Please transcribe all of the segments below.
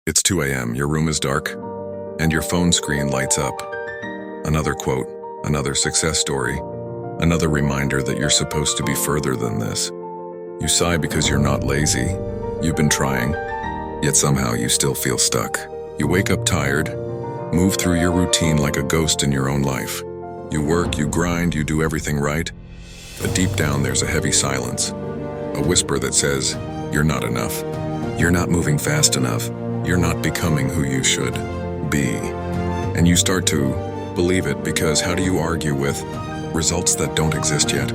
It's 2 a.m., your room is dark, and your phone screen lights up. Another quote, another success story, another reminder that you're supposed to be further than this. You sigh because you're not lazy. You've been trying, yet somehow you still feel stuck. You wake up tired, move through your routine like a ghost in your own life. You work, you grind, you do everything right, but deep down there's a heavy silence, a whisper that says, you're not enough. You're not moving fast enough. You're not becoming who you should be. And you start to believe it because how do you argue with results that don't exist yet?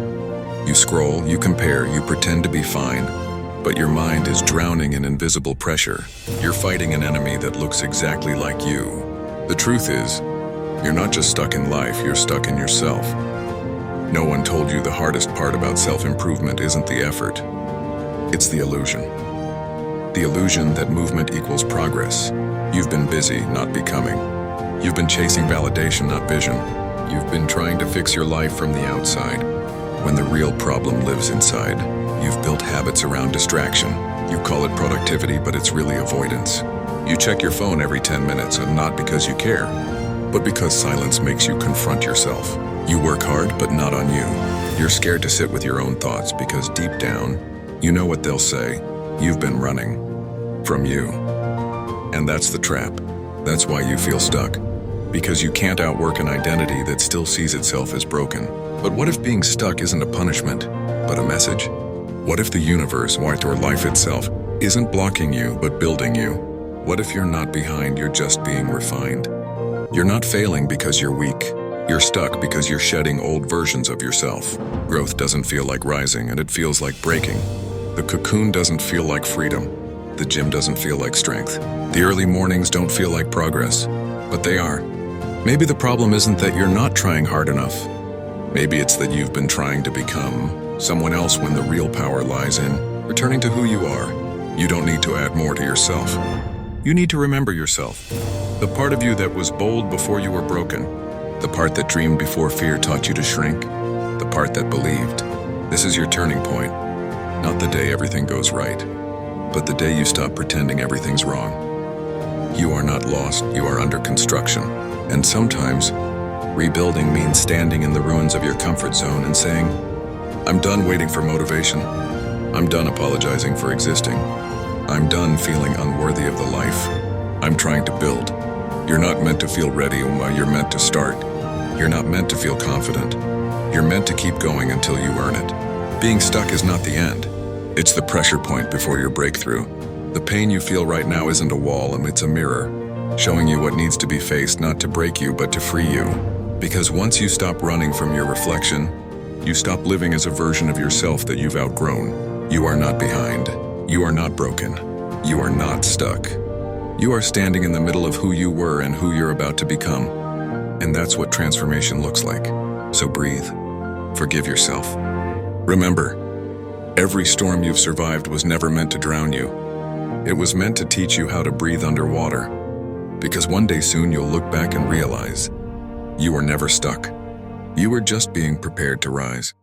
You scroll, you compare, you pretend to be fine, but your mind is drowning in invisible pressure. You're fighting an enemy that looks exactly like you. The truth is, you're not just stuck in life, you're stuck in yourself. No one told you the hardest part about self-improvement isn't the effort. It's the illusion. The illusion that movement equals progress. You've been busy, not becoming. You've been chasing validation, not vision. You've been trying to fix your life from the outside, when the real problem lives inside. You've built habits around distraction. You call it productivity, but it's really avoidance. You check your phone every 10 minutes, and not because you care, but because silence makes you confront yourself. You work hard, but not on you. You're scared to sit with your own thoughts because deep down, you know what they'll say. You've been running from you. And that's the trap. That's why you feel stuck. Because you can't outwork an identity that still sees itself as broken. But what if being stuck isn't a punishment, but a message? What if the universe, or life itself, isn't blocking you, but building you? What if you're not behind, you're just being refined? You're not failing because you're weak. You're stuck because you're shedding old versions of yourself. Growth doesn't feel like rising, and it feels like breaking. The cocoon doesn't feel like freedom. The gym doesn't feel like strength. The early mornings don't feel like progress, but they are. Maybe the problem isn't that you're not trying hard enough. Maybe it's that you've been trying to become someone else when the real power lies in returning to who you are. You don't need to add more to yourself. You need to remember yourself. The part of you that was bold before you were broken. The part that dreamed before fear taught you to shrink. The part that believed. This is your turning point. Not the day everything goes right, but the day you stop pretending everything's wrong. You are not lost, you are under construction. And sometimes, rebuilding means standing in the ruins of your comfort zone and saying, I'm done waiting for motivation. I'm done apologizing for existing. I'm done feeling unworthy of the life I'm trying to build. You're not meant to feel ready while you're meant to start. You're not meant to feel confident. You're meant to keep going until you earn it. Being stuck is not the end. It's the pressure point before your breakthrough. The pain you feel right now isn't a wall, it's a mirror, showing you what needs to be faced, not to break you, but to free you. Because once you stop running from your reflection, you stop living as a version of yourself that you've outgrown. You are not behind. You are not broken. You are not stuck. You are standing in the middle of who you were and who you're about to become. And that's what transformation looks like. So breathe. Forgive yourself. Remember, every storm you've survived was never meant to drown you. It was meant to teach you how to breathe underwater. Because one day soon you'll look back and realize you were never stuck. You were just being prepared to rise.